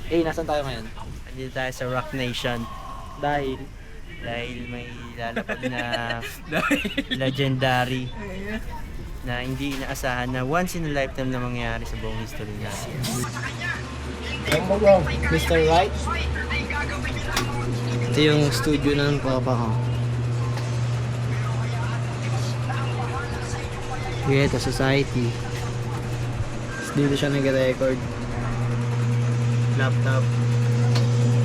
Nasaan tayo ngayon? Andito tayo sa Rock Nation. Dahil Dahil may lalapag na legendary na hindi inaasahan na once in a lifetime na mangyayari sa buong history natin. Mr. Right. Ito yung studio ng papa ko. Vieta Society. Dito siya nag-record. Laptop.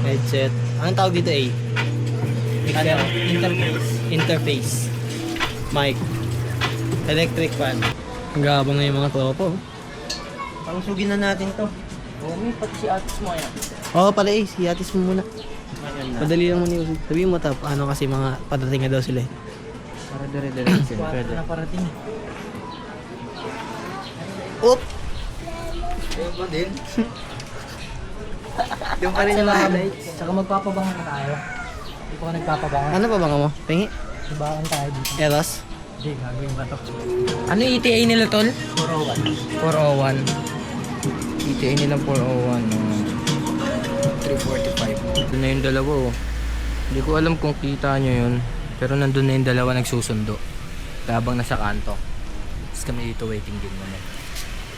Headset. Anong tawag dito Ano? Interface. Mic. Electric fan. Ang gabang na yung mga tropo. Pausugin na natin to. May pati si Atis mo yan. Oo pala si Atis mo muna. Madali lang muna yung sabihin mo ano kasi mga padating na daw sila Para dire-diretso. Pwede. na parating. Oop! Ayun ba din? Yung pa rin yung mga lights. Saka magpapabangan na tayo. Hindi pa ka nagpapabangan. Ano pa bang mo? Pingi? Ibakan tayo dito. Eros? Hindi, gagawin ba ito? Ano yung ETA nila, tol? 401. 401. ETA nila 401. 345. Ito na yung dalawa oh. Hindi ko alam kung kita nyo yun. Pero nandun na yung dalawa nagsusundo. Habang nasa kanto. Tapos kami dito waiting game naman.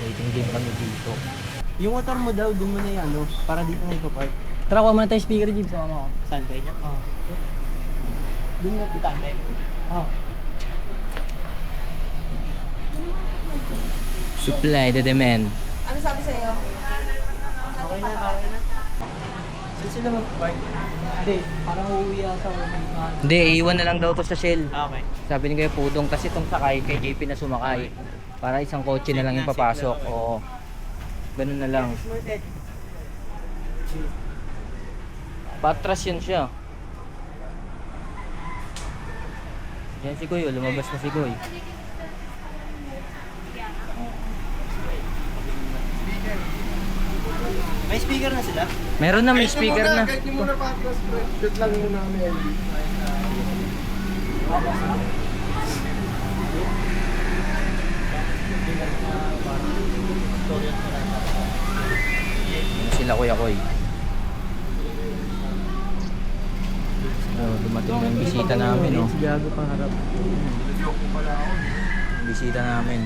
Waiting game kami dito. Yung motor mo daw, doon mo na yung para dito na ipapark. Tara, kuha muna tayo speaker, Jib. Sama ko. Saan kayo niya? Oo. Doon nga kita tayo. Oo. Supply the demand. Ano sabi sa'yo? Okay na. Saan sila mag-park? Hindi, parang uuwi ata. Hindi, iiwan na lang daw to sa Shell. Okay. Sabi ni Kuya Pudong kasi itong sakay kay JP na sumakay. Para isang kotse na lang yung papasok. Oo. Ganun na lang. Patras yun siya. Yan si Kuya, lumabas na si Kuya. May speaker na sila? Meron na, may speaker na. Kahit yung muna patras, bro. Shoot lang muna kami, LB. Sila Kuya Koy. Dumating na yung bisita namin, oh. Gago pang harap. Bisita namin.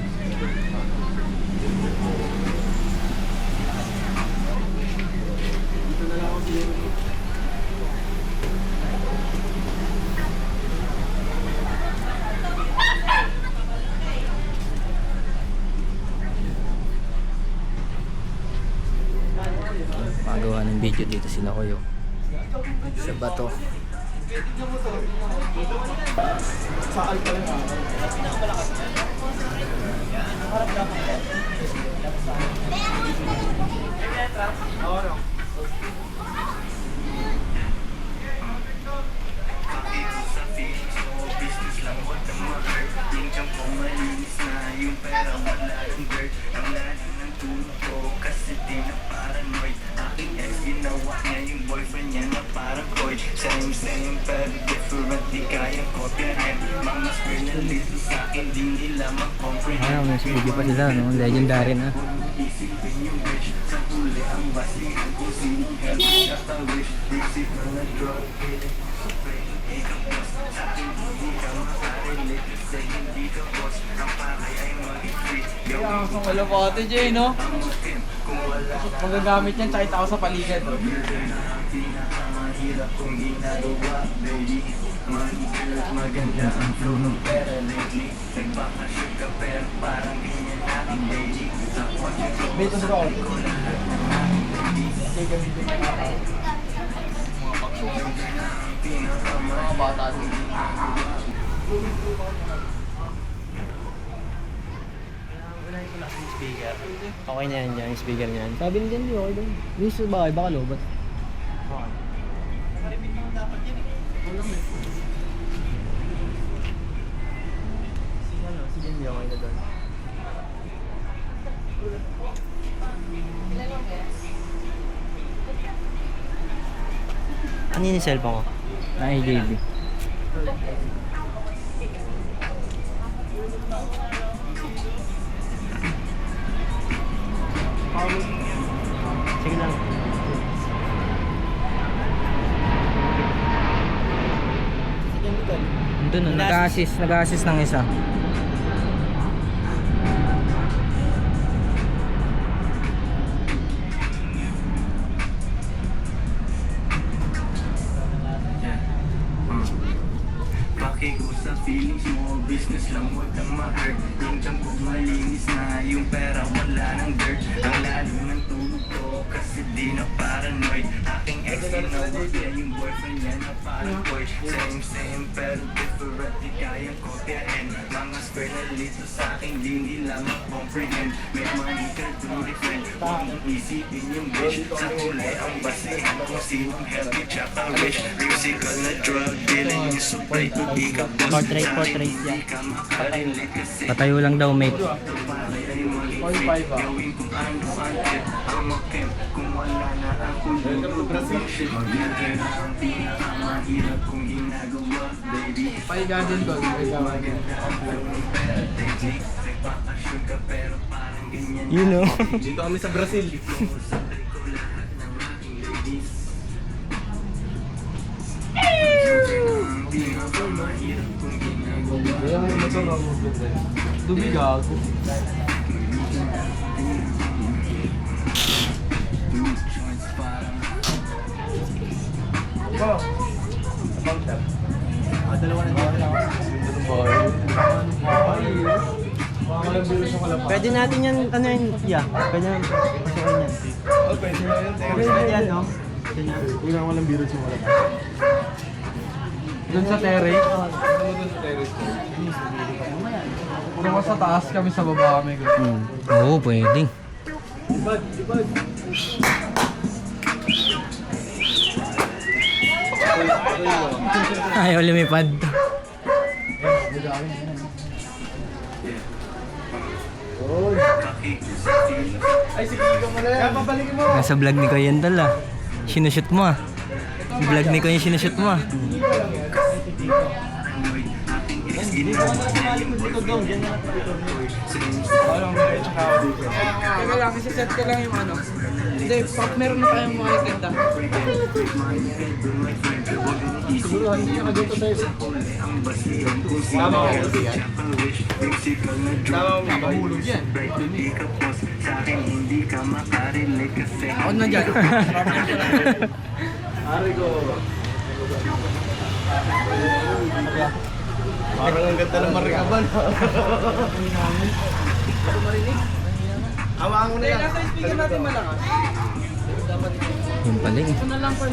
Magawa ng video dito sila Kuya. Sa bato. Ano, may video pa sila, no? Legendary na. Wala po ate Jay, no? Magagamit yan kahit ako sa paligid. Maganda ang flow ng pera lately. Nagpapashoot ka pero parang ganyan natin daily. Sa kotse ko, Bito sa ako. Mga bata din. Unahin ko lang yung speaker. Okay na yan yung speaker niyan. Sabi niya hindi okay doon. Yung sa bahay, baka lobat. Okay. Si Jenny okay na doon. Ano yung cellphone ko? Na-AJB. Sige lang. Doon, no, nag-assist ng isa. Pakiusap feelings mo, business lang huwag kang ma-hurt. Yung tiyan ko malinis na, yung pera wala ng dirt. Ang lalim ng tulog ko, kasi di na paranoid. Aking ex ginawa kaya yung boyfriend niya na parang boy. Same pero different, di kayang kopyahin. Mga square na lito sa akin, di nila ma-comprehend. May money ka do different, huwag mong isipin yung bitch. Sa huli ang basihan kung sinong healthy tsaka rich. Musical na drug dealing yung supply to di ka boss. Portrait yan. Patayo lang daw, mate. Gawin kung ano-ano ang makim. Kung wala na ako shit. Maganda ang pinakamahirap kong ginagawa, baby. Pahiga din doon. Maganda ang buong pera, baby. Nagpapasyon ka pero parang ganyan. You know. Dito kami sa Brazil. Sabay ko lahat ng aking ladies. Ang pinakamahirap kong ginagawa. Kaya may motor na mo. Tubig ako. Pwede natin yan, ano yun, yeah. Pwede natin pasukin yan. Pwede na yun. Pwede yan, no? Huwag na walang biro siya wala. Doon sa terrace. Puro ka sa taas kami sa baba kami. Oo, pwede. Ayaw lumipad. Ay, sige ka mo na yan. Papalikin mo. Nasa vlog ni Kuya Yandal ah. Sinushoot mo ah. Vlog ni Kuya sinushoot mo ah. Teka lang, isa-set ko lang yung ano. Hindi, pag meron na tayong makikita. Siguro, hindi ka dito tayo. Tama ko. Tama ko, mahulog yan. Ako na dyan. Ari ko. Parang ang ganda ng marikaban. Awaan mo na yan. Nasa speaker natin malakas. Yung pala eh. Ito na lang po.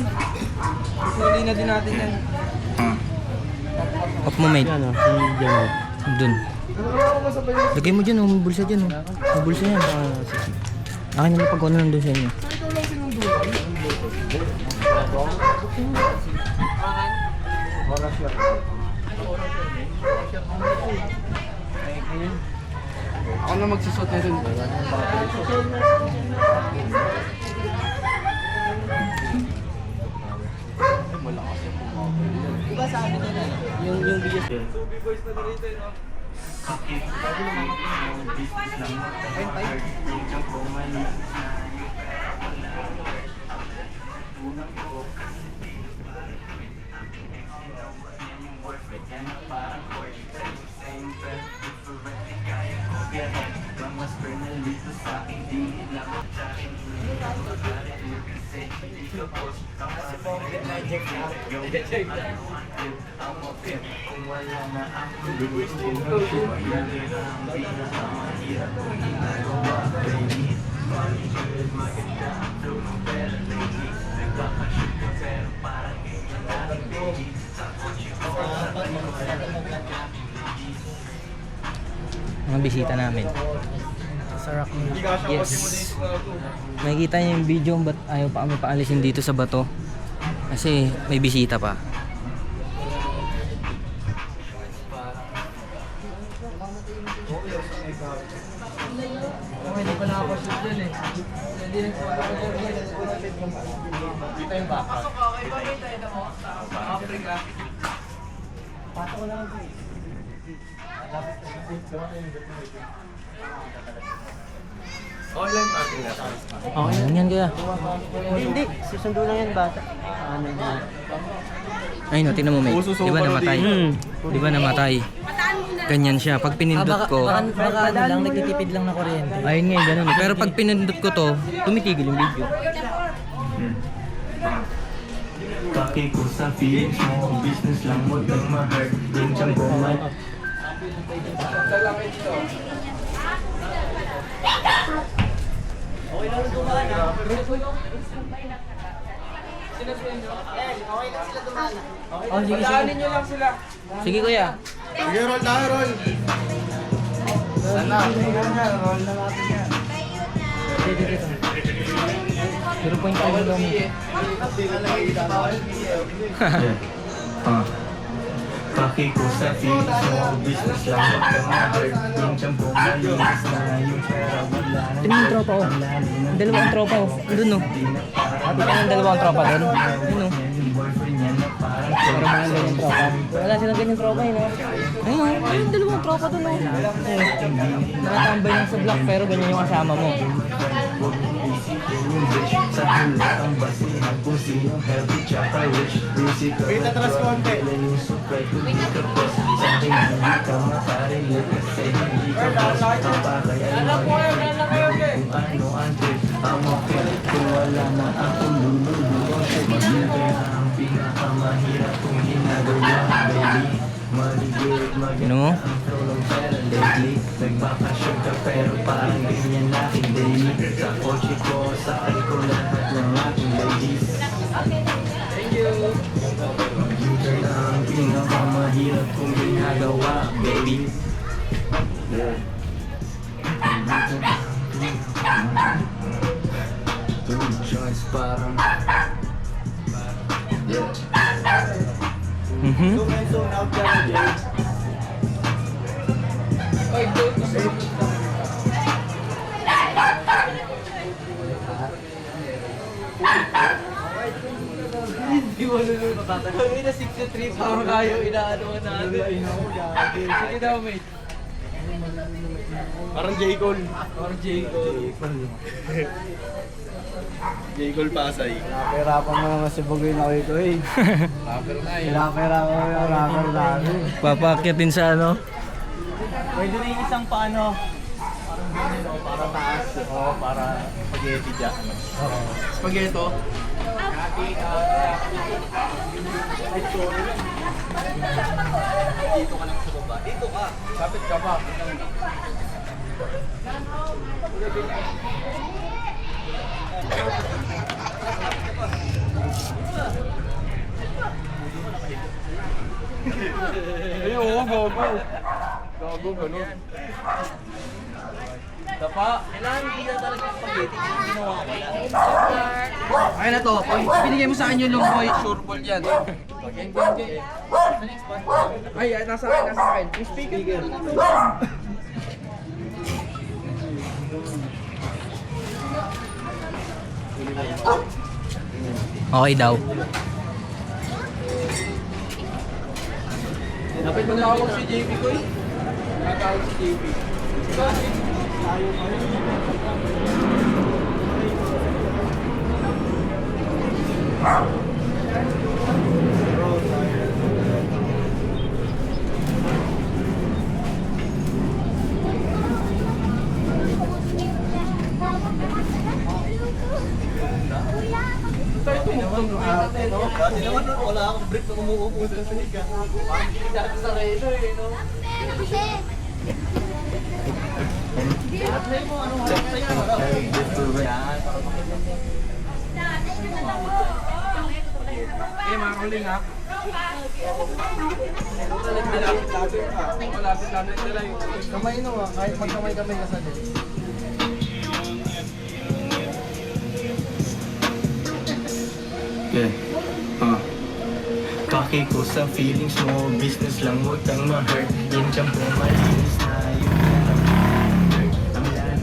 Huli na din natin yan. Off mo mate. Yan, no? Si Jamel. Dun. Lagay mo dyan oh. May bulsa dyan oh. May bulsa yan. Akin na pag ano nandun sa inyo. Ako na magsusot na rin. Yung biggest. Mga bisita namin. Sa rock mo. Yes. Makikita niyo yung video ba't ayaw pa kami paalisin dito sa bato. Kasi may bisita pa. Hindi pa nakapashoot dyan eh. Hindi Kita yung baka. Africa. Pato ko lang ito eh. Online party na. Okay Ano yan kaya? Hindi, susundo lang yan bata. Ano yan? Ay no, tingnan mo mate. Di ba namatay? Di ba namatay? Ganyan siya. Pag pinindot ko, Baka ano lang, nagtitipid lang na kuryente. ayun nga, ganun. Pero pag pinindot ko to, tumitigil yung video. Kaki ko sa feelings mo, business lang, huwag kang ma-hurt. Yung tiyang buman. Oh, sige, Daanin nyo lang sila. Sige kuya. Sige, roll tayo, roll. Sana. Roll na natin yan. 0.5 lang. Kaki ko sa feelings mo, business lang, huwag kang ma-hurt. Yung tiyang malinis na, yung pera wala na. Tingnan yung tropa oh. Dalawang tropa oh. Doon oh. Tingnan yung dalawang tropa doon. Yun oh. Yung boyfriend niya na parang Pero mga ganyan tropa. Wala silang ganyan tropa eh no? Ayun oh. Ayun dalawang tropa doon oh. Nakatambay lang sa block pero ganyan yung kasama mo. sa hula ang basihan kung sinong healthy tsaka rich. Music ka Wait, atras konti. yung super kung di ka boss. Sa akin hindi ka makarelate kasi hindi ka boss. Papakaya kung ano ang trip. I'm okay kung wala na akong lululuwas. Magbibay ang pinakamahirap kung ginagawa, baby. Maligid, Ano mo? ang tulong pera lately. Nagbakasyon ka pero parang ganyan aking daily. Sa kotse ko, sakay ko lahat ng aking ladies. Mag-U-turn ang pinakamahirap kung ginagawa, baby. Two choice parang Zoom in, zoom out ka na, Jay. Hindi mo lulul matatagal. Kami na 63 parang kayo, inaano ka natin. Sige daw, mate. Parang J. Cole. Or Jacob. J. Cole Pasay. Napahirapan mo naman si Bugoy na ito eh. Rapper na yun. Napahirapan mo yung rapper namin. Papakyatin sa ano? Pwede na yung isang paano. Parang ganyan o, para taas. O, para spaghetti dyan. Oo. Spaghetto. Dito ka lang sa baba. Dito ka. Kapit ka pa. Ayun, oo, gogo. Gogo, ganun. Dapa. Kailangan hindi na talaga spaghetti. Ginawa ko wala. Ayun na to. Pag binigay mo sa akin yung lumboy, sure ball yan. Ay, nasa akin, nasa akin. Yung speaker. Okay daw. Dapat matawag si JP ko eh. Matawag si JP. Dati naman wala akong break na umuupo sa siga. Parang hindi dati sa relo eh, no? Eh, mga kuling ha. Malapit namin nila yung Kamay no, kahit magkamay-kamay ka sa din. Yeah. Kaki ko sa feelings mo, business lang, huwag kang ma-hurt. Yung tiyang malinis na yung pera ang lalo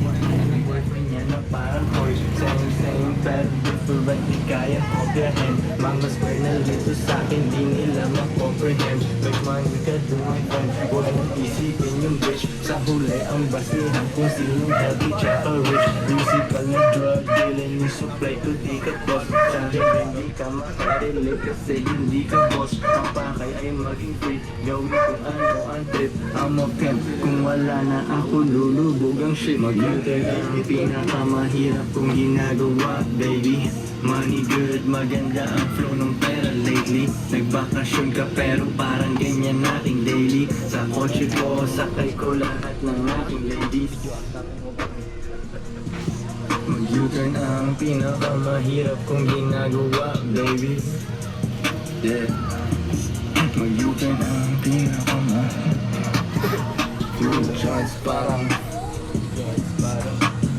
kasi yung boyfriend niya na parang horse. Same pero different, di kayang kopyahin. Mga square na lito sa'kin, di nila ma-comprehend. Make money ka doing fun, huwag mong isipin yung basihan kung sinong healthy tsaka rich. Musical na drug dealing yung supply ko di ka boss. Sa'kin hindi ka makarelate kasi hindi ka boss. Ang pakay ay maging free, gawin kung ano ang trip. I'm a pimp, kung wala na ako lulubog ang shit. Mag-U-turn ang pinakamahirap kong ginagawa, baby. Money good, maganda ang flow ng pera lately. Nagbakasyon ka pero parang ganyan nating daily. Sa kotse ko, sakay ko lahat ng aking ladies. Mag-U-turn ang pinakamahirap kong ginagawa, baby. Yeah. Mag-U-turn ang pinakamahirap. Two shots parang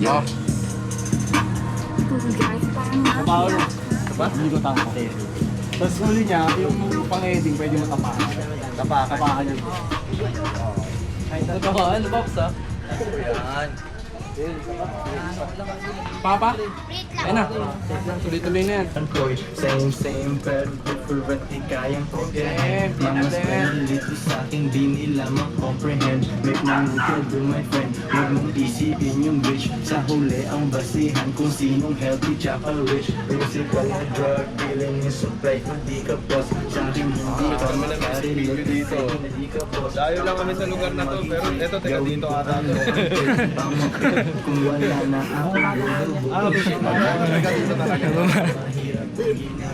yeah. Paolo. Diba? Hindi ko tama. Tapos huli niya, yung pang-eding, pwede mo tapakan. Tapakan niya. Ay, tapakan. Ano, Pops, ha? Yan. Papa? Ayun na. Tuloy-tuloy na yan. Same pero different, di kayang comprehend. Mga spell dito sa'kin, di nila ma-comprehend. Make ng hotel do my friend, huwag mong isipin yung bitch. Sa huli ang basihan kung sinong healthy tsaka rich. Musical na drug dealing yung supply kung di ka boss. Sa'kin hindi ka makarelate dito. Hindi ka boss. Layo lang kami sa lugar na to, pero eto, teka dito ata. Kung wala na ako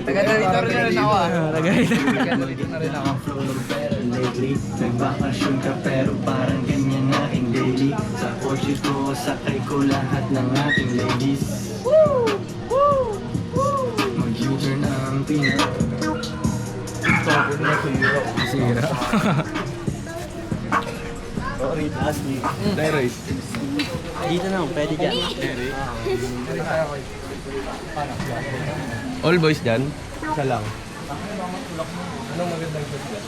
Taga-dito rin ako ah. Taga-dito na rin ako. lately. Nagbakasyon ka pero parang ganyan aking daily. Sa kotse ko, sakay ko lahat ng ating ladies. Mag-U-turn ang Sira. Sorry, last week. Direct. Dito na, pwede dyan. All boys dyan? Isa lang. Anong magandang shot dyan?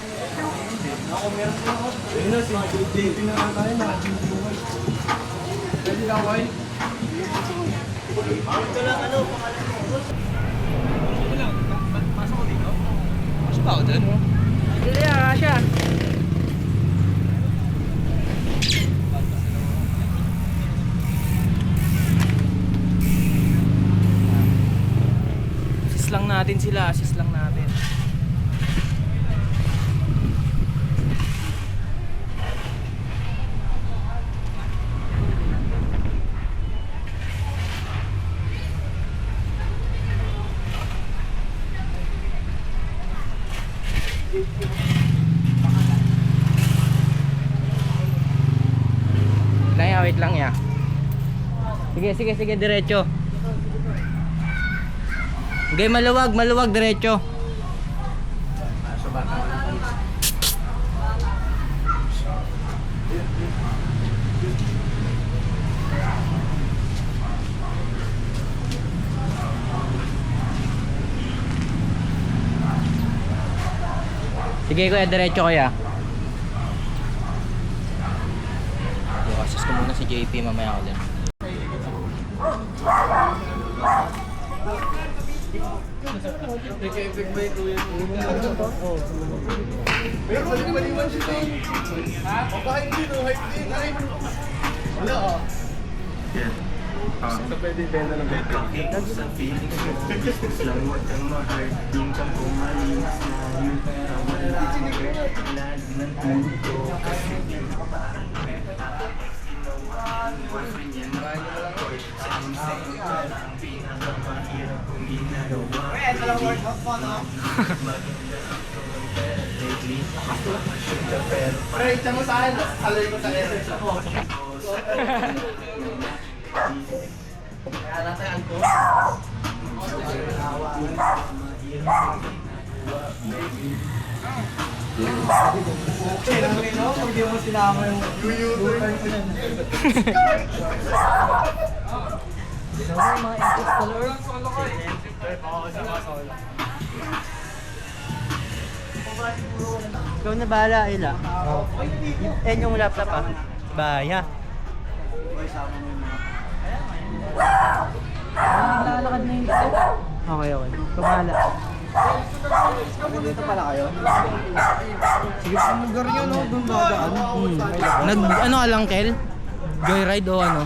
Ako meron po ako. Ayun na, si JP na nga tayo. Naka-JP. Pwede lang, boy? Ito lang, ano, pangalan mo. Ito lang, pasok ko dito. Pasok ako dyan? Dili ah, siya. Assist lang natin sila, assist lang natin. Wait lang ya. Sige, diretso. Okay, maluwag, diretso. Sige kuya, diretso kuya. Assist ko muna si JP, mamaya ako din. Nag-effect ba ito yun? Pero hindi maliwan siya ito. Ha? O kahit dito, hype din. Wala ah. Sa pwede benda ng benta. sa feelings mo, business lang huwag kang ma-hard. Yung kang kumalinis na yung pera wala kang hurt. Lalo ng tulog ko kasi di mo parang boyfriend yan na court. Same pero ang pinakamahirap kong ginagawa. Maganda ang tulong pera lately. Bakasyon ka pero Pre, tiyan mo sa akin. Alay ko sa ere. Kaya natin ko. Pag di mo sinama yung U-turn ko yan. Ikaw na bahala, Ila. Yung laptop ah. Baya. Naglalakad na yung isa. Okay. Ikaw bahala. Dito pala kayo? Sige, sa lugar nyo, no? Doon ba daan? Ano ka lang, Kel? Joyride o ano?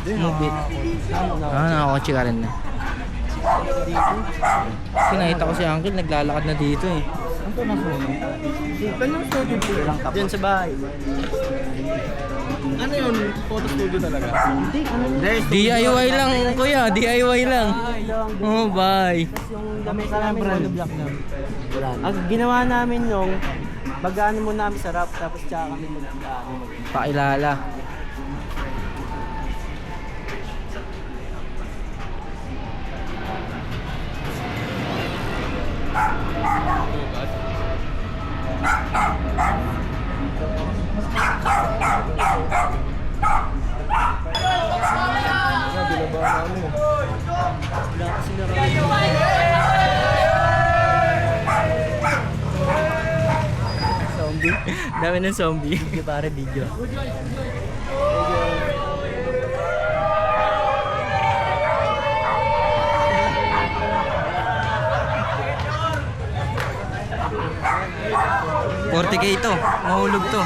Movie. Nakakotse ka rin na. Kinakita ko si Uncle, naglalakad na dito eh. Diyan sa bahay. Ano yun? Photo studio talaga? Hindi, ano yun? DIY lang kuya, DIY lang. Oh, bye. Yung gamit namin, monoblock lang. Ang ginawa namin nung mag-ano muna namin sa rap, tapos tsaka kami mag-ano. Pakilala. Wala kasi na zombie. Dami ng zombie. Video pare, video. $40K ito, mahulog to.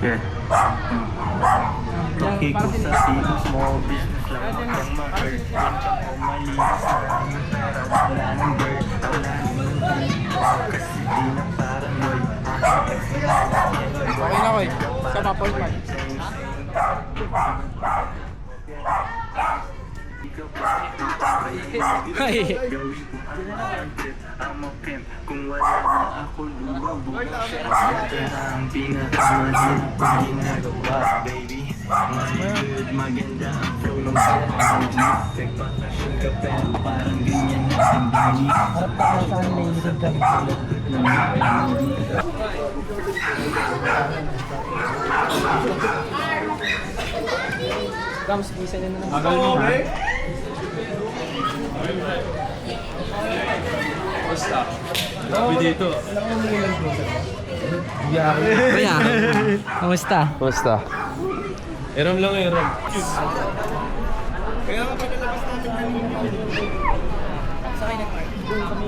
Yeah. Okay, kung sa feeling small business lang ang ma-hurt. Yan siya o malinis na yung pera. Wala nang dirt, wala nang kasi di na paranoid. Okay na ko eh. Sa Papoy man. Ay. Gawin ko I'm a pimp. Kung wala na ako lumabog ito na ang pinakamahirap kong ginagawa, baby. Good, maganda ang flow ng parang jeep. Nagpapasyon ka pero parang ganyan na ang bini. Harap ka sa akin, nailisod ka. Kams, isa na naman. Agal mo ba? Basta. Sabi dito. Kuya, kamusta? Basta. Eram lang eram.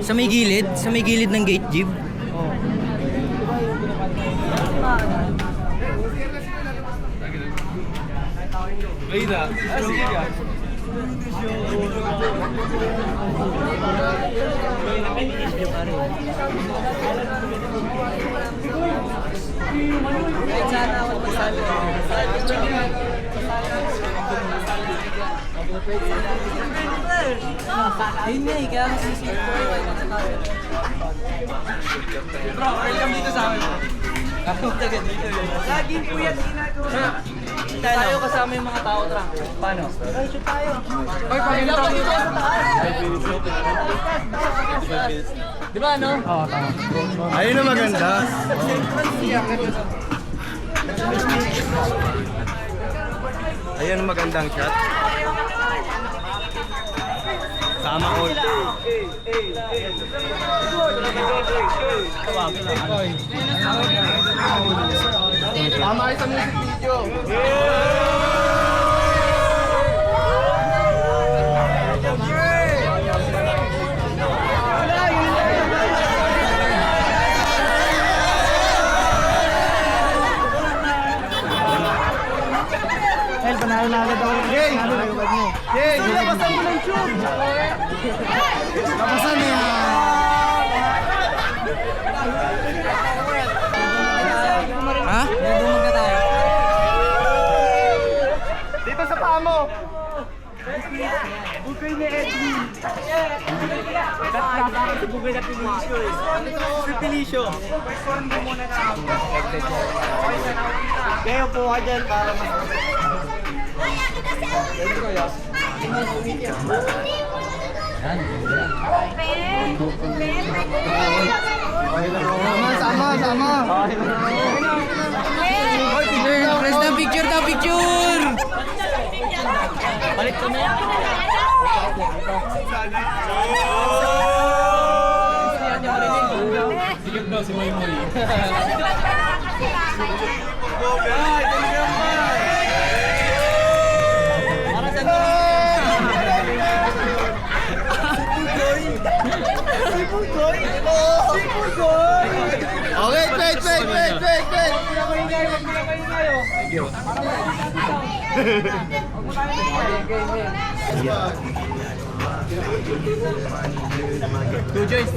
Sa may gilid ng gate jeep. Ayun na. Sige ka. Ayun nga eh, kaya masisip ko eh. Bro, welcome dito sa amin. Ako taga dito yun. Laging puyat ginagawa. Tayo kasama yung mga tao, Trang. Paano? Ay, shoot tayo. Ay, pagkita ko dito. Di ba, no? Oo, tama. Ayun na maganda. Ayun ang magandang shot. Sama all. Tama kayo sa music video. Hel, panalo na agad ako. Yay! Panalo na agad mo. Yay! Labasan mo ng tube! Labasan mo yan! Ha? Bumag na tayo. Dito sa paa mo! Bugay ni Edwin! Bugay na Pilicio eh. Si Pilicio! Kaya po ka dyan para mas... Sama! Press na picture, Balik ko na yan! Sigit daw si Moy. Para sa Si Pugoy! Two joints.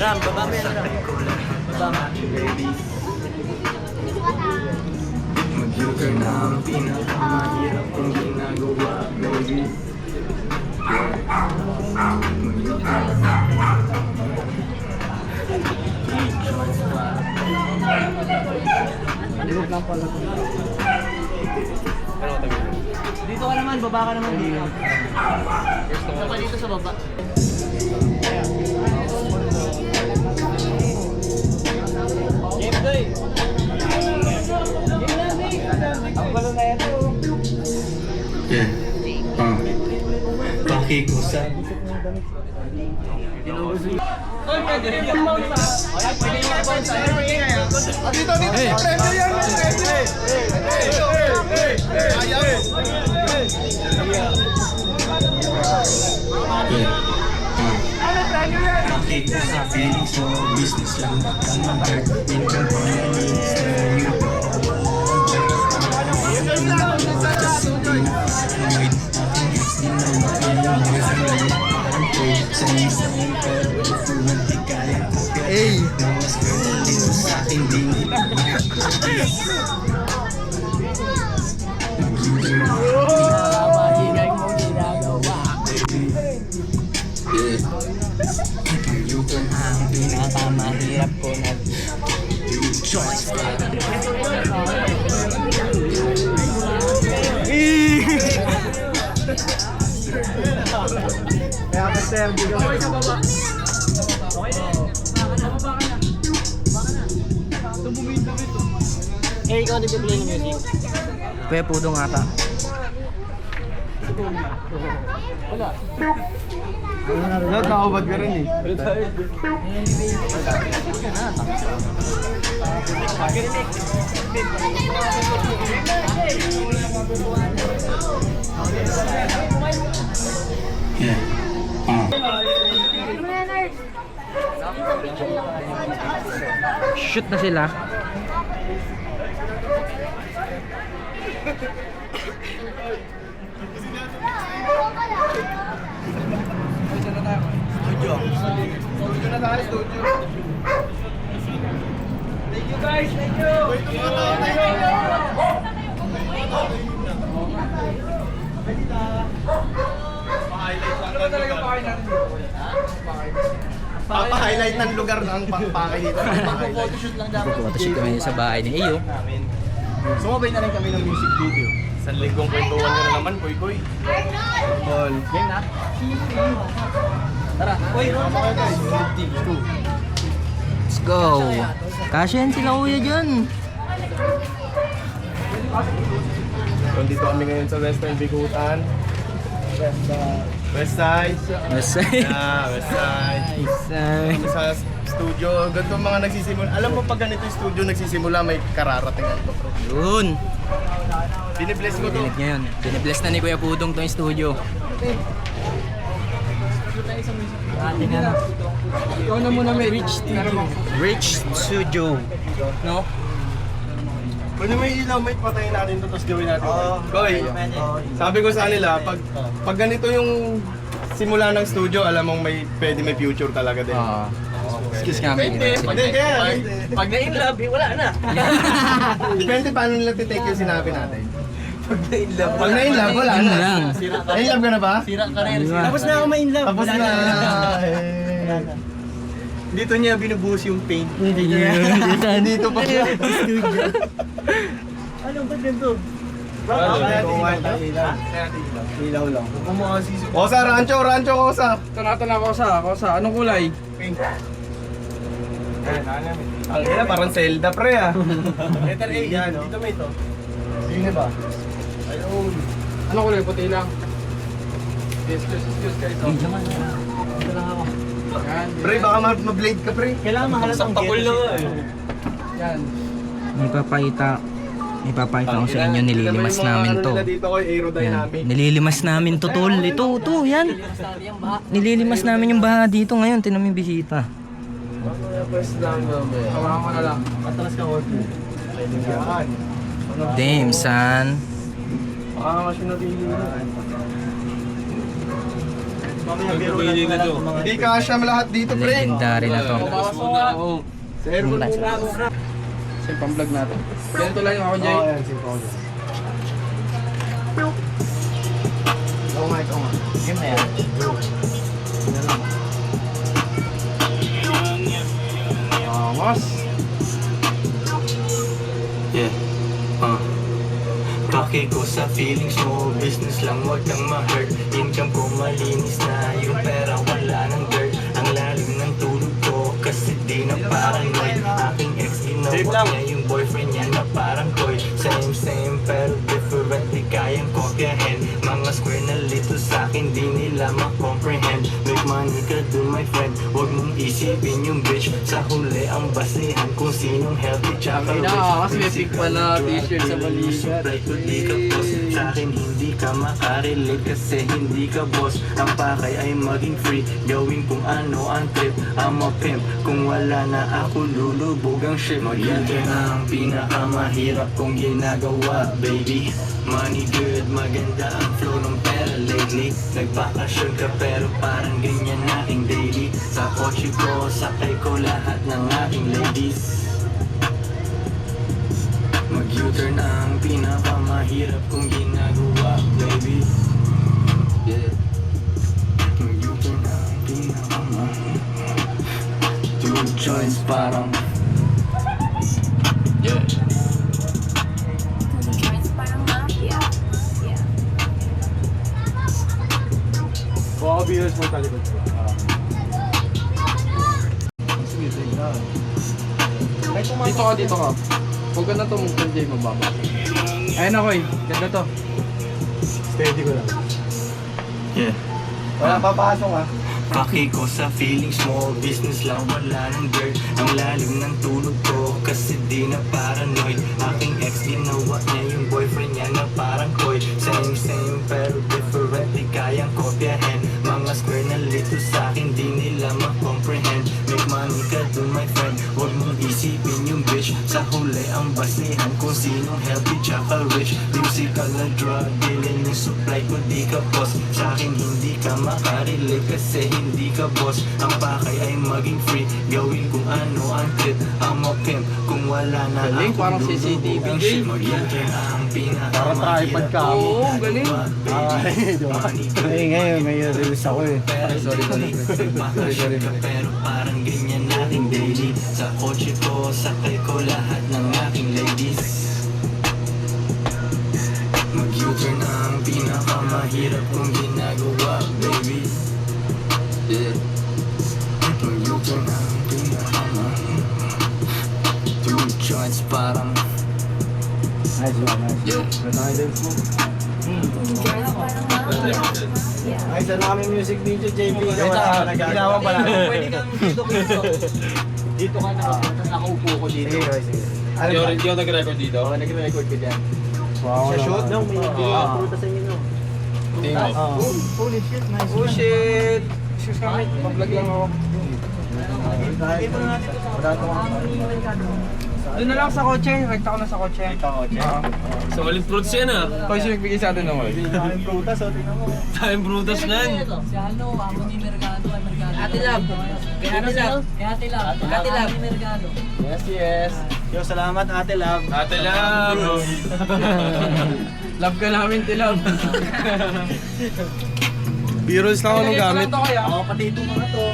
Ram, baba mo yan, Ram. Baba mo. Mag-yoga na ang pinakamahirap kong ginagawa, baby. Dito ka naman, baba ka naman dito. Dito ka dito sa baba. Yeah. Pakikusa. Pakikusa, feelings mo, business lang. Ang mag-heart, income ko na needs na you. Hey! Yung ang pinakamahirap ko na choice. Kaya ka sir, di ka Okay sa baba. Okay na. Baba ka na. Eh, ikaw nag-play ng music. Kuya Pudong ata. Wala. Nakakabad ka rin eh. Yeah. Shoot na sila. Papa-highlight ng lugar ng pakay dito. Photoshoot lang dapat. Photoshoot kami sa bahay ni Iyo. Sumabay na rin kami ng music video. Sa linggong kwentuhan nyo na naman, Koy. All. Game na? Tara. Uy, Let's go. Kasyan sila kuya dyan. Dito kami ngayon sa Western Bikutan. West Side. Masay. Yeah, West Side. Masay. Kami sa studio, ganito ang mga nagsisimula. Alam mo pag ganito yung studio nagsisimula, may kararating ito. Yun. Binibless ko to. Pinit niya yun. Binibless na ni Kuya Pudong to yung studio. ating ano. Ikaw na muna may Rich Studio. No? Pwede may ilaw, may patayin natin ito, tapos gawin natin. Koy, sabi ko sa kanila, pag ganito yung simula ng studio, alam mong pwede may future talaga din. Excuse kami. Hindi, kaya. Pag na-inlove, wala na. Depende paano nila titake yung sinabi natin. Pag Pag na-inlove, wala Yun na. lang. Na-inlove ka na ba? Sira ka rin. Diba? Tapos na ako ma-inlove. Tapos Wala na. Dito niya binubuhos yung paint. Dito pa siya. Ano ba ganito? Ilaw lang. Kosa, rancho, Kosa. Tanatan ako sa anong kulay? Ang ina, parang Zelda pre ah. Letter A, yan. Dito may ito. Sino ba? Ayun. Anong kulay? Puti lang. Excuse guys. Ito lang ako. Yan. Pre, baka ma-blade ka pre. Kailangan mahalatang Yan. May papakita Ipapakita ko sa inyo, nililimas namin to. Dito ko aerodynamic. Yan. Nililimas namin to, tol. Ito, yan. Nililimas namin yung baha dito ngayon. Tinan mo yung bisita. Hawakan ko na lang. Atras ka, work. Yan. Damn, son. Baka kasi nabili. Mamaya biro lang na lang kung mga... Hindi kasya lahat dito, pre. Legendary na to. Sa aircon muna. Sa pang-vlog natin. Ganito lang yung ako, Jay. Oo, yan. Simple ako dyan. Oo nga, ito nga. Game na yan. Mas. Yeah, Paki ko sa feelings mo, business lang, wag kang ma-hurt. Income ko malinis na, yung pera wala ng dirt. Ang lalim ng tulog ko, kasi di na paranoid. Aking ex, ginawa niya yung boyfriend niya na parang koy. Same, pero different, di kayang kopyahin. Mga square na little sa'kin, di nila ma-comprehend. Make money ka dun, my friend, wag mong isipin yung bitch. Sa huli ang basihan kung sinong healthy tsaka rich. Kasi may pink pala t-shirt sa balikat. Hindi ka boss, sa'kin hindi ka makarelate kasi hindi ka boss. Ang pakay ay maging free, gawin kung ano ang trip. I'm a pimp, kung wala na ako lulubog ang ship. Mag-enter na ang pinakamahirap kong ginagawa, baby. Money good, maganda ang flow ng pera lately. Nagbakasyon ka pero parang ganyan aking daily. Sa kotse ko, sakay ko lahat ng aking ladies. Mag-U-turn ang pinakamahirap kong ginagawa, baby. Yeah. Mag-U-turn ang pinakamahirap. Two joints parang yeah. Parang mafia. Yeah. Kung ako viewers mo talikod ko. Dito ka. Huwag ka na ito mong Jay, mababa. Ayun ako eh. Ganda to. Steady ko lang. Yeah. Wala papasok ah. Paki ko sa feelings mo, business lang, wala ng dirt. Ang lalim ng tulog ko, kasi di na paranoid. Aking ex, ginawa niya yung boyfriend niya na parang koy. Same, pero different, di kayang kopyahin. Mga square na little sa'kin, di nila ma-comprehend. Make money ka dun, my friend, wag mong isipin yung bitch. Sa huli ang basihan kung sinong healthy tsaka rich. Musical na drug dealing yung supply ko, di ka boss. Sa'kin hindi ka makarelate kasi hindi ka boss. Ang pakay ay maging free, gawin kung ano ang trip. I'm a pimp, kung wala na Galing, ako parang CCTV lulubog ang game. shit. Mag-enter ang Parang tripod ka mo. Oo, galing. Ay, di ba? Eh, ngayon, may release ako eh. sorry. Pero parang ganyan aking daily. Sa kotse ko, sakay ko lahat ng aking ladies. Mag-U-turn ang pinakamahirap kong ginagawa, baby. Yeah. Mag-U-turn ang pinakamahirap. Two joints parang Nice one, nice. yeah. Ay, saan namin music video, JB? Ginawa pala. Pwede kang dito. Dito ka nakaupo ko dito. Sige. Ano ba? Hindi ako nag-record dito. Oo, nag-record ka dyan. Wow, Sa shoot? No, may pruta sa inyo, no? Tingnan. Holy shit, nice. Oh shit! Excuse me, pa-vlog lang ako. Doon na lang sa kotse. Rekta ko na sa kotse. So, walang fruits yan ah. Kung sino nagbigay sa atin ng oil? Daming prutas, oh, tingnan mo. Tayong brutas na yan. Si ano, amo ni Mergado, ay Mergado. Ate Lab. Kay Ate Lab. Kay Ate Lab. Ate Lab. Amo ni Mergado. Yes. Yo, salamat, Ate Love. Ate Lab. Love ka namin, Tilab. B-rolls lang ako nung gamit. Ako, pati itong mga to.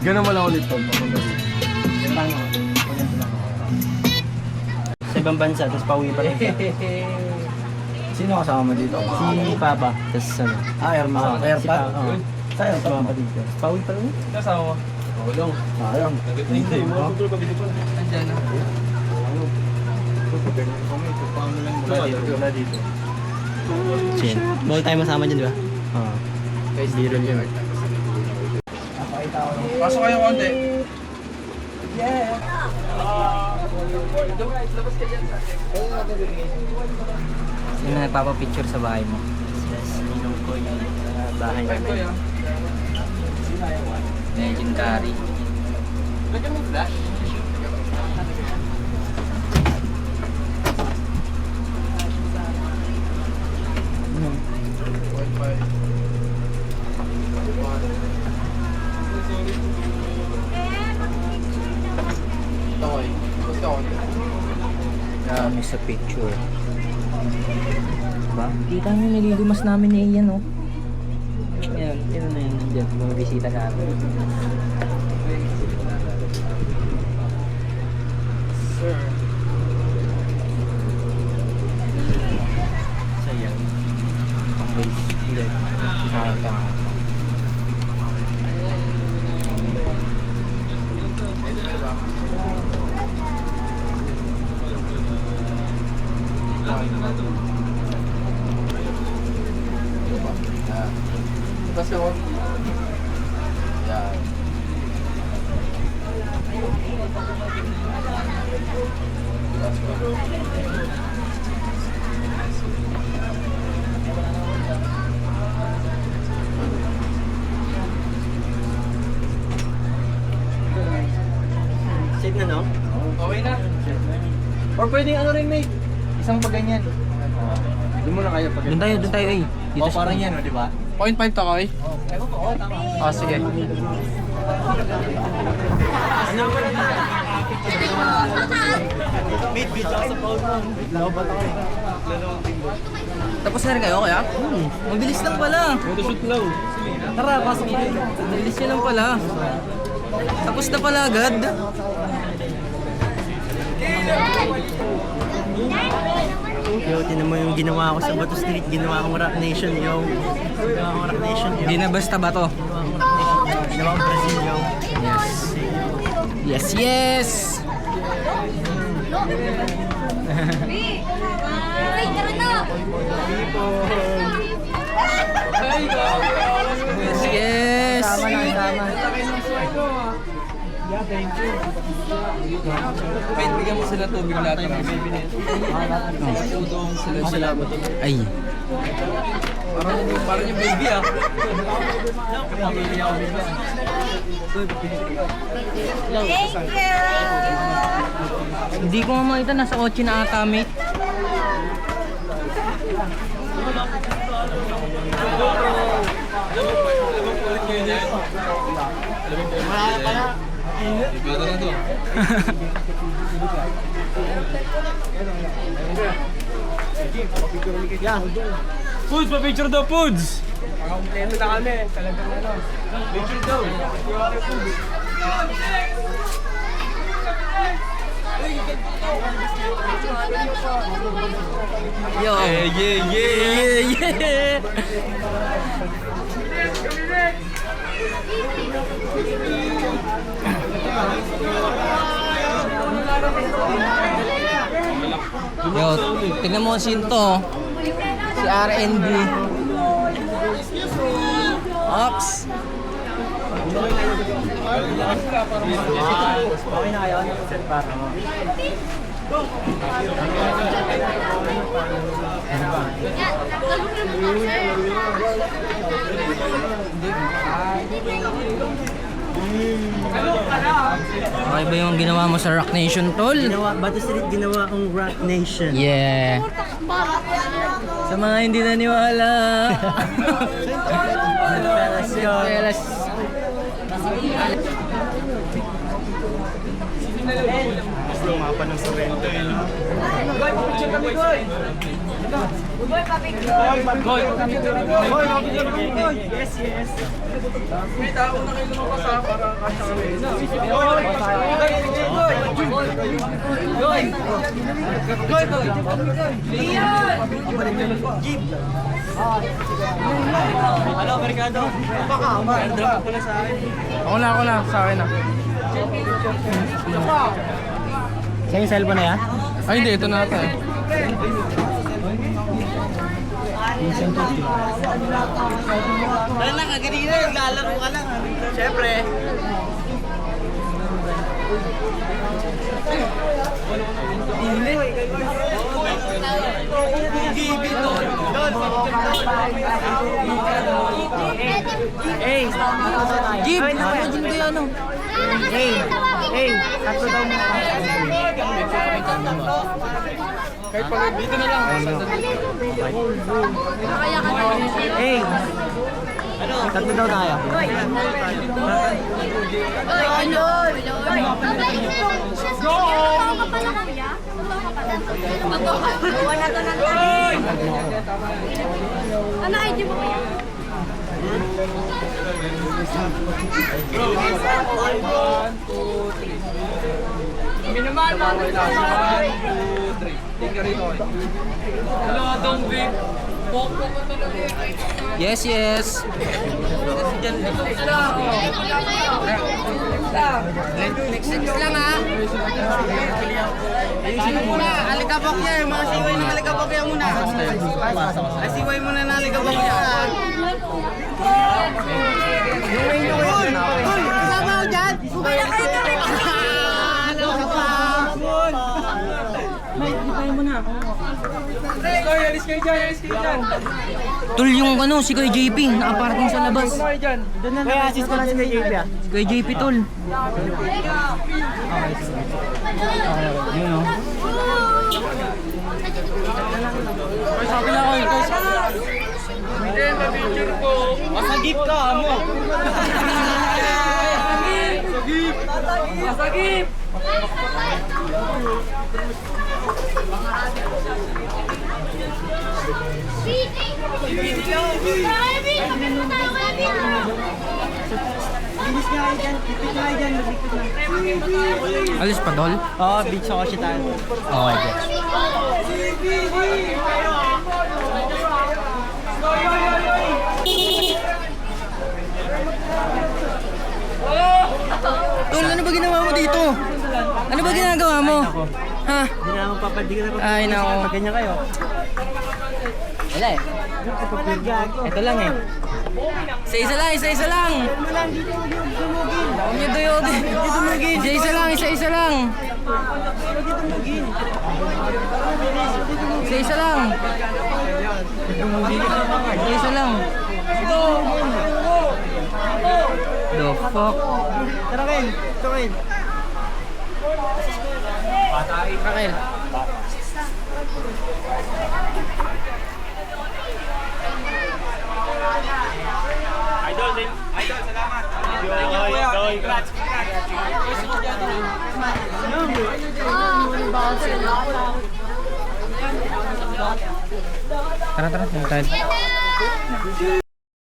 Ganun mo lang ulit to. Yan lang ako. Ganito lang ako. Sa ibang bansa, tapos pauwi pa rin siya. Sino kasama mo dito? Si Papa. Tapos ano? Erma. Airpat? Sa Erpat pa dito. Pauwi pa rin. Kasama mo? Ulong. Sayang. Nandiyan na. Wala dito. Chin. Bawal tayo masama dyan, di ba? Oo. Guys, zero yun. Pasok kayo konti. Sino nagpapapicture sa bahay mo? Yes, ninong ko yung bahay namin. Legendary. Dami sa picture. Diba? Kita nyo nililimas namin ni Ian, oh. Yan, yun na yun. Nandiyan, mga bisita namin. Sir. Sayang. Hindi. Tapos yun. Yan. Safe na, no? Okay na. Or pwedeng ano rin, mate. Isang paganyan. Doon mo na kaya pag Doon tayo, eh. Dito sa parang yan, di ba? 0.5 to, Koy. Sige. Mate, video ka sa phone mo. Laban ako eh. Tapos na rin kayo, kaya? Mabilis lang pala. Photoshoot lang. Tara, pasok na yun. Mabilis yun lang pala. Tapos na pala agad. Yo, tinan mo yung ginawa ko sa Bato Street. Ginawa kong Rock Nation, yo. Ginawa kong Rock Nation, yo. Hindi na basta ba to? Ginawa kong Brazil, yo. Yes, yes! Yes, yes! Tama lang, tama. Wait, bigyan mo sila tubig lahat ng baby nito. Tutong sila. Ay. Parang yung baby ah. Thank you! Hindi ko nga makita, nasa kotse na ata, mate. Ibato na to. Foods, pa-picture daw, Foods! Kompleto na kami. Talagang ano. Picture daw. Yo! Yeah! Yo, tingnan mo si to. Si RNB. Ops. Okay na kayo? Set para mo. Okay ba yung ginawa mo sa Rock Nation, tol? Bato Street, ginawa kong Rock Nation. Yeah. Sa mga hindi naniwala. Pelas. Lumapan ng Sorrento eh. Yes, yes. May tao na kayo lumabas ha, para kasya kami. Hello, Mercado. Airdrop ko na sa akin. Ako na, sa akin na. Sa yung cellphone na yan? Ay hindi, ito na ata eh. Wala na, kaganina, naglalaro ka lang. Siyempre. Hey, Jeep! Ano Jeep kayo ano? hey, tatlo daw mo. Kahit pag dito na lang. Hey, tatlo daw tayo. Ano ID mo kaya? Kami naman, mga 1, 2, 3. Tingnan rito. Hello, Dong Vic. Pokpok ko talaga. Yes, yes. Next lang ha. Ayusin mo muna. Alikabok niya. Yung mga siway ng alikabok niya muna. Ay, siway muna na alikabok niya. Kasama ko dyan. Bumay na kayo na rin. Ano ka pa? Alis kayo dyan. Alis kayo dyan. Tol, yung ano, si Kuya JP, nakaparating sa labas. Kaya assist ko lang si JP ah. Si Kuya JP, tol. Yun o. Sabi na kayo. Hindi, na-picture ko. Masagip ka, amo. Masagip. Masagip. Bilis nga kayo dyan. Lipit nga kayo dyan. Lipit na. Alis pa, tol? Oo, beach ako si tayo. Okay, guys. Tol, ano ba ginawa mo dito? Ano ba ginagawa mo? Ha? Hindi na ako papaldi ka na papaldi. Ay, nako. Pag ganyan kayo. Wala eh. Ito lang eh. Isa-isa lang, isa-isa lang. Huwag niyo doyo. Isa-isa lang, isa-isa lang. Isa-isa lang. Isa-isa lang. The fuck? Tara Ken. Ito Ken. Raquel. Tara, tara. Tayo.